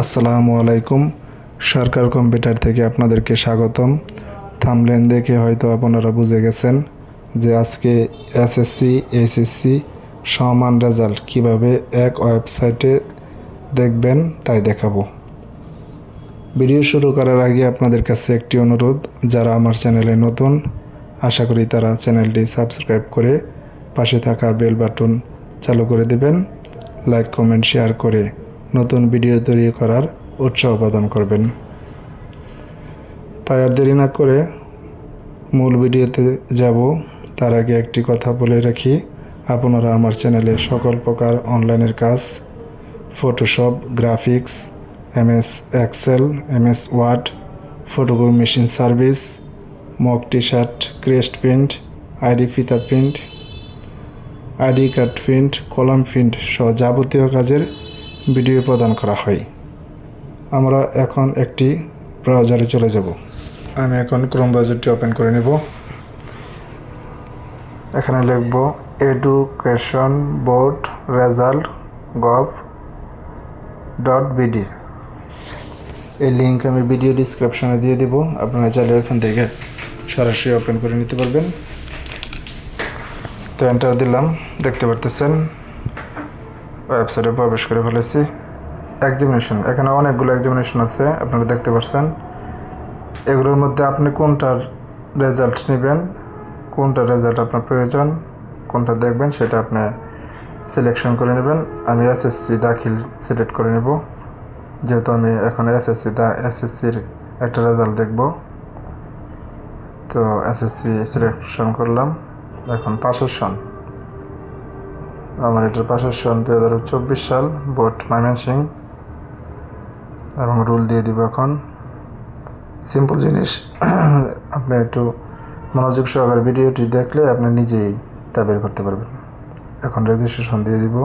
আসসালামু আলাইকুম। সরকার কম্পিউটার থেকে আপনাদেরকে স্বাগতম। থাম্বনেল দেখে হয়তো আপনারা বুঝে গেছেন যে আজকে এসএসসি এইচএসসি সমান রেজাল্ট কিভাবে এক ওয়েবসাইটে দেখবেন তাই দেখাবো। ভিডিও শুরু করার আগে আপনাদের কাছে একটি অনুরোধ, যারা আমার চ্যানেলে নতুন আশা করি তারা চ্যানেলটি সাবস্ক্রাইব করে পাশে থাকা বেল বাটন চালু করে দেবেন। লাইক কমেন্ট শেয়ার করে নতুন ভিডিও তৈরি করার উৎসাহ প্রদান করবেন। তাই আর দেরি না করে মূল ভিডিওতে যাব তার আগে একটি কথা বলে রাখি, আপনারা আমার চ্যানেলে সকল প্রকার অনলাইনের কাজ, Photoshop, graphics, MS Excel, MS Word, photocopy machine service, mug T shirt, crest print, ID ফিতা print, ID card print, column print সহ যাবতীয় কাজের ভিডিও প্রদান করা হয়। আমরা এখন একটি ব্রাউজারে চলে যাব। আমি এখন ক্রোম ব্রাউজারটি ওপেন করে নেব। এখানে লিখব এডুকেশন বোর্ড রেজাল্ট gov.bd। এই লিঙ্ক আমি ভিডিও ডিসক্রিপশনে দিয়ে দিব, আপনারা চাইলে এখান থেকে সরাসরি ওপেন করে নিতে পারবেন। তো এন্টার দিলাম, দেখতে পারতেছেন ওয়েবসাইটে প্রবেশ করে ফেলেছি। এক্সামিনেশন, এখানে অনেকগুলো এক্সামিনেশন আছে, আপনারা দেখতে পাচ্ছেন। এগুলোর মধ্যে আপনি কোনটার রেজাল্ট নেবেন, কোনটা রেজাল্ট আপনার প্রয়োজন, কোনটা দেখবেন সেটা আপনি সিলেকশন করে নেবেন। আমি এসএসসি দাখিল সিলেক্ট করে নেব, যেহেতু আমি এখন এসএসসির একটা রেজাল্ট দেখব। তো এসএসসি সিলেকশন করলাম। এখন পাশের সন, আমার এটার পাশের সন 2024 সাল, বোর্ড ময়মনসিংহ, এবং রুল দিয়ে দিব। এখন সিম্পল জিনিস, আপনি একটু মনোযোগ সহকারে ভিডিওটি দেখলে আপনি নিজেই তা বের করতে পারবেন। এখন রেজিস্ট্রেশন দিয়ে দিব।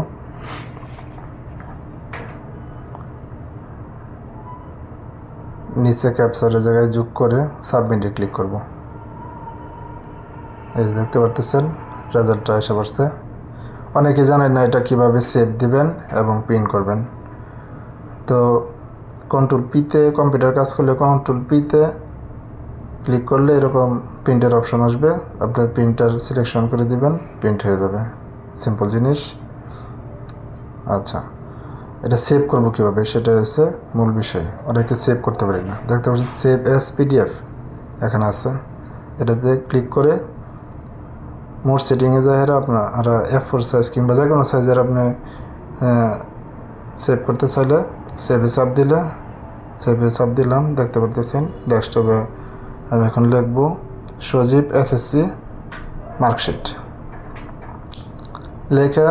নিচে ক্যাপচারের জায়গায় যোগ করে সাবমিটে ক্লিক করব। এই যে দেখতে পারতেছেন রেজাল্টটা এসে পড়ছে। অনেকে জানেন না এটা কিভাবে সেভ দিবেন এবং প্রিন্ট করবেন। তো কন্ট্রোল পিতে কম্পিউটার কাজ করলে কন্ট্রোল পিতে ক্লিক করলে এরকম প্রিন্টের অপশন আসবে, আপনার প্রিন্টার সিলেকশন করে দিবেন, প্রিন্ট হয়ে যাবে। সিম্পল জিনিস। আচ্ছা, এটা সেভ করব কিভাবে সেটা হচ্ছে মূল বিষয়। অনেকে সেভ করতে পারি না, দেখতে পাচ্ছি সেভ এস পিডিএফ এখানে আছে। এটাতে ক্লিক করে মোর সেটিংয়ে যায় আপনার F4 সাইজ কিংবা যে কোনো সাইজের আপনি সেভ করতে চাইলে সেভে চাপ দিলে, সেভে চাপ দিলাম, দেখতে পারতেছেন ডেস্কটপে। আমি এখন লিখব সজীব এসএসসি মার্কশিট, লেখা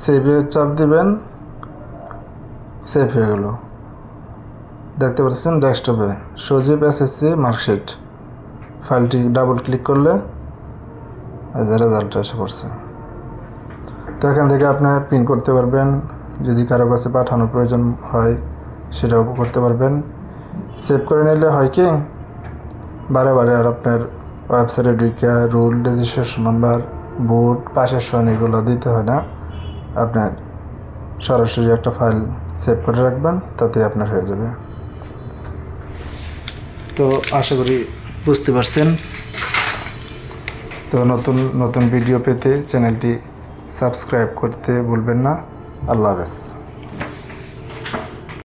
সেভে চাপ দিবেন, সেভ হয়ে গেল। দেখতে পাচ্ছেন ডেস্কটপে সজীব এসএসসি মার্কশিট। ফাইলটি ডাবল ক্লিক করলে রেজাল্টটা এসে পড়ছে। তো এখান থেকে আপনি প্রিন্ট করতে পারবেন, যদি কারো কাছে পাঠানোর প্রয়োজন হয় সেটাও করতে পারবেন। সেভ করে নিলে হয় কি, বারে বারে আর আপনার ওয়েবসাইটে ঢুকে রুল, রেজিস্ট্রেশন নাম্বার, বোর্ড, পাশের সন এগুলো দিতে হয় না। আপনার সরাসরি একটা ফাইল সেভ করে রাখবেন, তাতে আপনার হয়ে যাবে। তো আশা করি বুঝতে পারছেন। তো নতুন নতুন ভিডিও পেতে চ্যানেলটি সাবস্ক্রাইব করতে ভুলবেন না। আল্লাহ হাফেজ।